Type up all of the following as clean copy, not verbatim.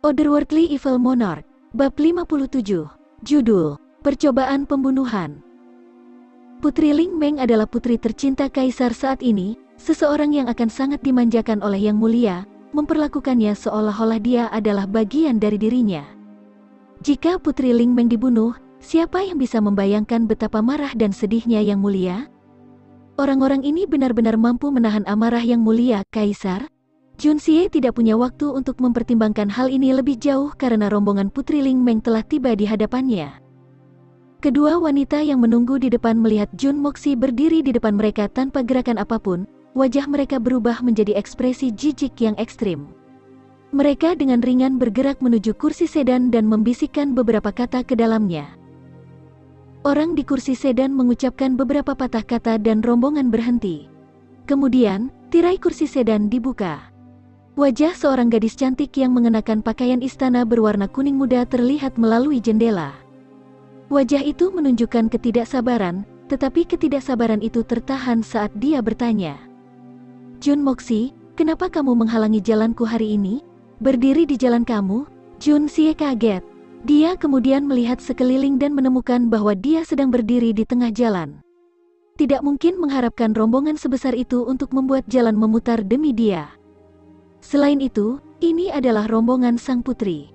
Otherworldly Evil Monarch, Bab 57, Judul, Percobaan Pembunuhan. Putri Ling Meng adalah putri tercinta Kaisar saat ini, seseorang yang akan sangat dimanjakan oleh Yang Mulia, memperlakukannya seolah-olah dia adalah bagian dari dirinya. Jika Putri Ling Meng dibunuh, siapa yang bisa membayangkan betapa marah dan sedihnya Yang Mulia? Orang-orang ini benar-benar mampu menahan amarah Yang Mulia, Kaisar? Junxie tidak punya waktu untuk mempertimbangkan hal ini lebih jauh karena rombongan Putri Ling Meng telah tiba di hadapannya. Kedua wanita yang menunggu di depan melihat Jun Moxi berdiri di depan mereka tanpa gerakan apapun, wajah mereka berubah menjadi ekspresi jijik yang ekstrim. Mereka dengan ringan bergerak menuju kursi sedan dan membisikkan beberapa kata ke dalamnya. Orang di kursi sedan mengucapkan beberapa patah kata dan rombongan berhenti. Kemudian, tirai kursi sedan dibuka. Wajah seorang gadis cantik yang mengenakan pakaian istana berwarna kuning muda terlihat melalui jendela. Wajah itu menunjukkan ketidaksabaran, tetapi ketidaksabaran itu tertahan saat dia bertanya. Jun Moxi, kenapa kamu menghalangi jalanku hari ini? Berdiri di jalan kamu? Junxie kaget. Dia kemudian melihat sekeliling dan menemukan bahwa dia sedang berdiri di tengah jalan. Tidak mungkin mengharapkan rombongan sebesar itu untuk membuat jalan memutar demi dia. Selain itu, ini adalah rombongan sang putri.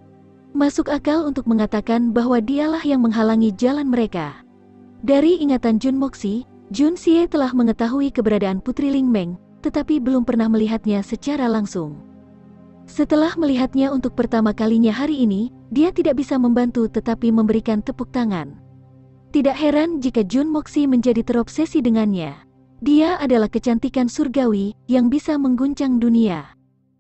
Masuk akal untuk mengatakan bahwa dialah yang menghalangi jalan mereka. Dari ingatan Jun Moxi, Junxie telah mengetahui keberadaan Putri Ling Meng, tetapi belum pernah melihatnya secara langsung. Setelah melihatnya untuk pertama kalinya hari ini, dia tidak bisa membantu tetapi memberikan tepuk tangan. Tidak heran jika Jun Moxi menjadi terobsesi dengannya. Dia adalah kecantikan surgawi yang bisa mengguncang dunia.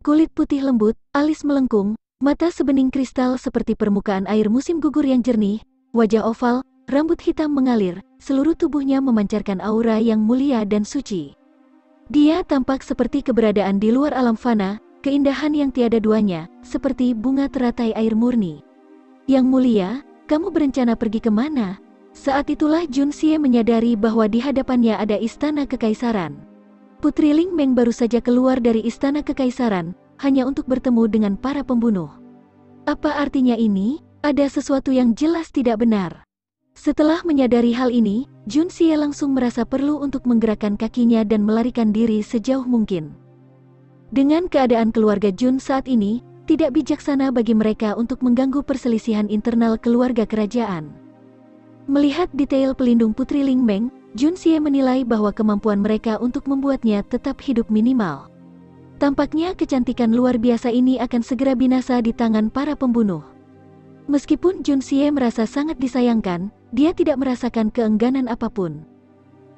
Kulit putih lembut, alis melengkung, mata sebening kristal seperti permukaan air musim gugur yang jernih, wajah oval, rambut hitam mengalir, seluruh tubuhnya memancarkan aura yang mulia dan suci. Dia tampak seperti keberadaan di luar alam fana, keindahan yang tiada duanya, seperti bunga teratai air murni. Yang Mulia, kamu berencana pergi kemana? Saat itulah Junxie menyadari bahwa di hadapannya ada istana kekaisaran. Putri Ling Meng baru saja keluar dari istana kekaisaran, hanya untuk bertemu dengan para pembunuh. Apa artinya ini? Ada sesuatu yang jelas tidak benar. Setelah menyadari hal ini, Junxie langsung merasa perlu untuk menggerakkan kakinya dan melarikan diri sejauh mungkin. Dengan keadaan keluarga Jun saat ini, tidak bijaksana bagi mereka untuk mengganggu perselisihan internal keluarga kerajaan. Melihat detail pelindung Putri Ling Meng, Junxie menilai bahwa kemampuan mereka untuk membuatnya tetap hidup minimal. Tampaknya kecantikan luar biasa ini akan segera binasa di tangan para pembunuh. Meskipun Junxie merasa sangat disayangkan, dia tidak merasakan keengganan apapun.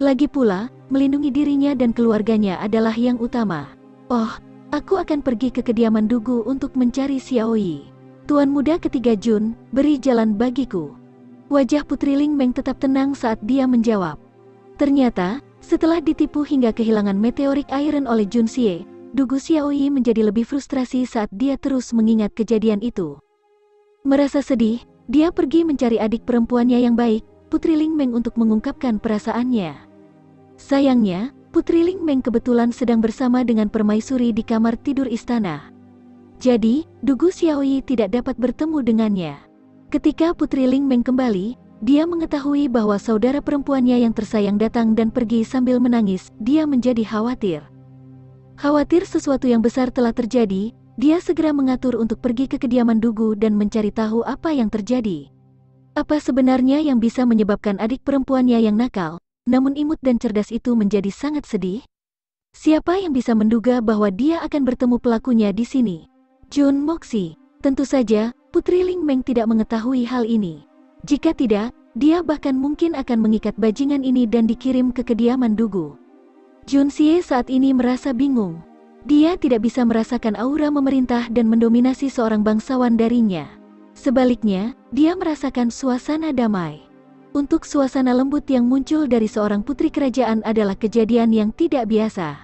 Lagi pula, melindungi dirinya dan keluarganya adalah yang utama. Oh, aku akan pergi ke kediaman Dugu untuk mencari Xiaoyi. Tuan muda ketiga Jun, beri jalan bagiku. Wajah Putri Ling Meng tetap tenang saat dia menjawab. Ternyata, setelah ditipu hingga kehilangan meteoric iron oleh Junxie, Dugu Xiaoyi menjadi lebih frustrasi saat dia terus mengingat kejadian itu. Merasa sedih, dia pergi mencari adik perempuannya yang baik, Putri Ling Meng untuk mengungkapkan perasaannya. Sayangnya, Putri Ling Meng kebetulan sedang bersama dengan permaisuri di kamar tidur istana. Jadi, Dugu Xiaoyi tidak dapat bertemu dengannya. Ketika Putri Ling Meng kembali, dia mengetahui bahwa saudara perempuannya yang tersayang datang dan pergi sambil menangis. Dia menjadi khawatir. Khawatir sesuatu yang besar telah terjadi, dia segera mengatur untuk pergi ke kediaman Dugu dan mencari tahu apa yang terjadi. Apa sebenarnya yang bisa menyebabkan adik perempuannya yang nakal, namun imut dan cerdas itu menjadi sangat sedih? Siapa yang bisa menduga bahwa dia akan bertemu pelakunya di sini? Jun Moxi. Tentu saja, Putri Ling Meng tidak mengetahui hal ini. Jika tidak, dia bahkan mungkin akan mengikat bajingan ini dan dikirim ke kediaman Dugu. Junxie saat ini merasa bingung. Dia tidak bisa merasakan aura memerintah dan mendominasi seorang bangsawan darinya. Sebaliknya, dia merasakan suasana damai. Untuk suasana lembut yang muncul dari seorang putri kerajaan adalah kejadian yang tidak biasa.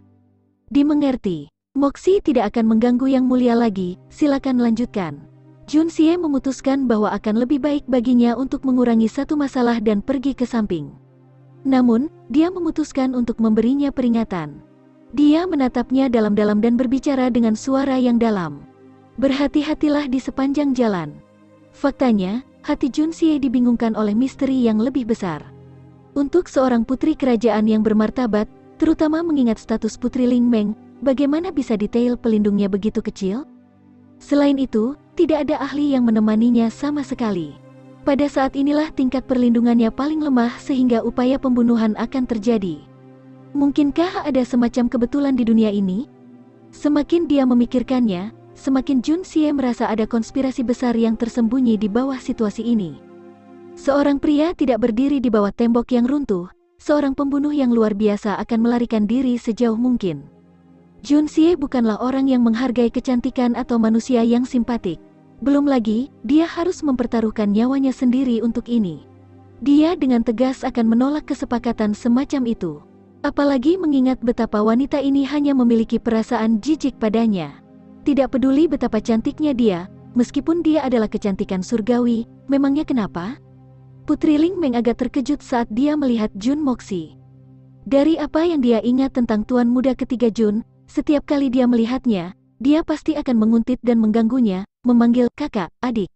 Dimengerti, Moxi tidak akan mengganggu Yang Mulia lagi, silakan lanjutkan. Junxie memutuskan bahwa akan lebih baik baginya untuk mengurangi satu masalah dan pergi ke samping. Namun, dia memutuskan untuk memberinya peringatan. Dia menatapnya dalam-dalam dan berbicara dengan suara yang dalam. Berhati-hatilah di sepanjang jalan. Faktanya, hati Jun Xie dibingungkan oleh misteri yang lebih besar. Untuk seorang putri kerajaan yang bermartabat, terutama mengingat status Putri Ling Meng, bagaimana bisa detail pelindungnya begitu kecil? Selain itu, tidak ada ahli yang menemaninya sama sekali. Pada saat inilah tingkat perlindungannya paling lemah sehingga upaya pembunuhan akan terjadi. Mungkinkah ada semacam kebetulan di dunia ini? Semakin dia memikirkannya, semakin Jun Xie merasa ada konspirasi besar yang tersembunyi di bawah situasi ini. Seorang pria tidak berdiri di bawah tembok yang runtuh, seorang pembunuh yang luar biasa akan melarikan diri sejauh mungkin. Jun Xie bukanlah orang yang menghargai kecantikan atau manusia yang simpatik. Belum lagi, dia harus mempertaruhkan nyawanya sendiri untuk ini. Dia dengan tegas akan menolak kesepakatan semacam itu. Apalagi mengingat betapa wanita ini hanya memiliki perasaan jijik padanya. Tidak peduli betapa cantiknya dia, meskipun dia adalah kecantikan surgawi, memangnya kenapa? Putri Ling Meng agak terkejut saat dia melihat Jun Moxi. Dari apa yang dia ingat tentang tuan muda ketiga Jun, setiap kali dia melihatnya, dia pasti akan menguntit dan mengganggunya, memanggil kakak, adik.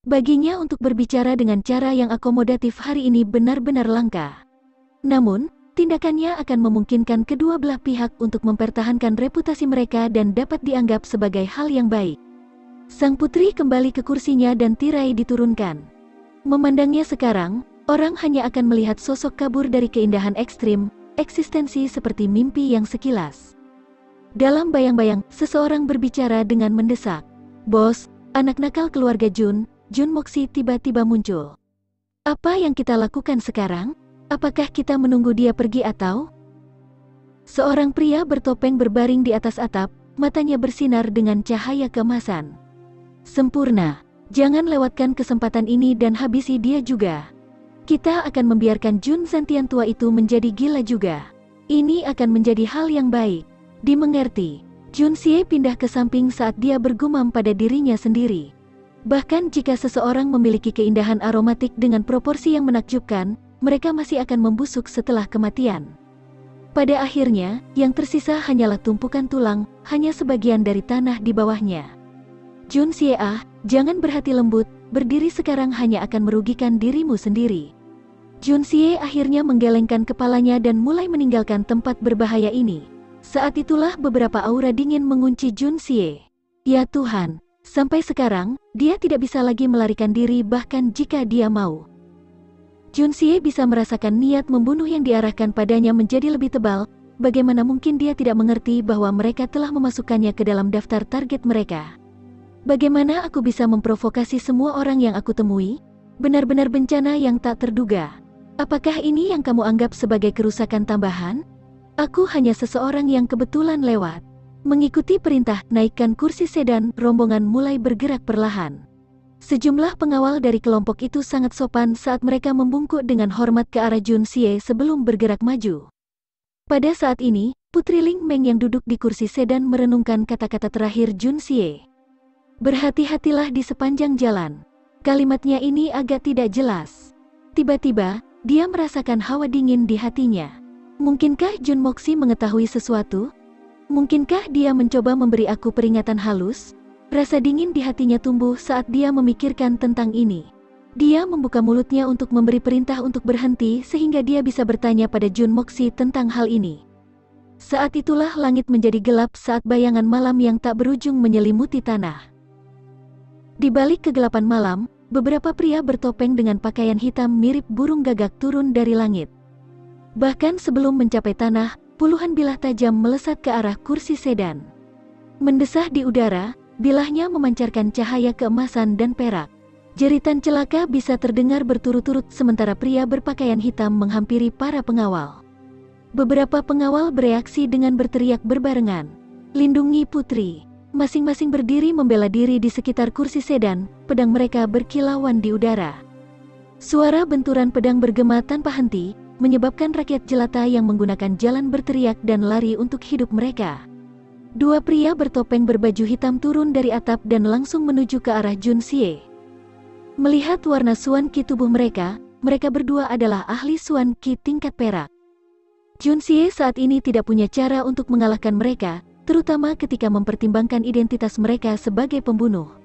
Baginya untuk berbicara dengan cara yang akomodatif hari ini benar-benar langka. Namun, tindakannya akan memungkinkan kedua belah pihak untuk mempertahankan reputasi mereka dan dapat dianggap sebagai hal yang baik. Sang putri kembali ke kursinya dan tirai diturunkan. Memandangnya sekarang, orang hanya akan melihat sosok kabur dari keindahan ekstrim, eksistensi seperti mimpi yang sekilas. Dalam bayang-bayang, seseorang berbicara dengan mendesak. Bos, anak nakal keluarga Jun Moxi tiba-tiba muncul. Apa yang kita lakukan sekarang? Apakah kita menunggu dia pergi atau? Seorang pria bertopeng berbaring di atas atap, matanya bersinar dengan cahaya keemasan. Sempurna. Jangan lewatkan kesempatan ini dan habisi dia juga. Kita akan membiarkan Jun Zantian tua itu menjadi gila juga. Ini akan menjadi hal yang baik. Dimengerti. Jun Xie pindah ke samping saat dia bergumam pada dirinya sendiri. Bahkan jika seseorang memiliki keindahan aromatik dengan proporsi yang menakjubkan, mereka masih akan membusuk setelah kematian. Pada akhirnya, yang tersisa hanyalah tumpukan tulang, hanya sebagian dari tanah di bawahnya. Jun Xie, jangan berhati lembut, berdiri sekarang hanya akan merugikan dirimu sendiri. Jun Xie akhirnya menggelengkan kepalanya dan mulai meninggalkan tempat berbahaya ini. Saat itulah beberapa aura dingin mengunci Jun Xie. Ya Tuhan, sampai sekarang, dia tidak bisa lagi melarikan diri bahkan jika dia mau. Jun Xie bisa merasakan niat membunuh yang diarahkan padanya menjadi lebih tebal, bagaimana mungkin dia tidak mengerti bahwa mereka telah memasukkannya ke dalam daftar target mereka. Bagaimana aku bisa memprovokasi semua orang yang aku temui? Benar-benar bencana yang tak terduga. Apakah ini yang kamu anggap sebagai kerusakan tambahan? Aku hanya seseorang yang kebetulan lewat. Mengikuti perintah, naikkan kursi sedan, rombongan mulai bergerak perlahan. Sejumlah pengawal dari kelompok itu sangat sopan saat mereka membungkuk dengan hormat ke arah Jun Xie sebelum bergerak maju. Pada saat ini, Putri Ling Meng yang duduk di kursi sedan merenungkan kata-kata terakhir Jun Xie. Berhati-hatilah di sepanjang jalan. Kalimatnya ini agak tidak jelas. Tiba-tiba, dia merasakan hawa dingin di hatinya. Mungkinkah Jun Moxi mengetahui sesuatu? Mungkinkah dia mencoba memberi aku peringatan halus? Rasa dingin di hatinya tumbuh saat dia memikirkan tentang ini. Dia membuka mulutnya untuk memberi perintah untuk berhenti sehingga dia bisa bertanya pada Jun Moxi tentang hal ini. Saat itulah langit menjadi gelap saat bayangan malam yang tak berujung menyelimuti tanah. Di balik kegelapan malam, beberapa pria bertopeng dengan pakaian hitam mirip burung gagak turun dari langit. Bahkan sebelum mencapai tanah, puluhan bilah tajam melesat ke arah kursi sedan. Mendesah di udara, bilahnya memancarkan cahaya keemasan dan perak. Jeritan celaka bisa terdengar berturut-turut sementara pria berpakaian hitam menghampiri para pengawal. Beberapa pengawal bereaksi dengan berteriak berbarengan, "Lindungi putri!" Masing-masing berdiri membela diri di sekitar kursi sedan, pedang mereka berkilauan di udara. Suara benturan pedang bergema tanpa henti, menyebabkan rakyat jelata yang menggunakan jalan berteriak dan lari untuk hidup mereka. Dua pria bertopeng berbaju hitam turun dari atap dan langsung menuju ke arah Jun Xie. Melihat warna Suan Qi tubuh mereka, mereka berdua adalah ahli Suan Qi tingkat perak. Jun Xie saat ini tidak punya cara untuk mengalahkan mereka, terutama ketika mempertimbangkan identitas mereka sebagai pembunuh.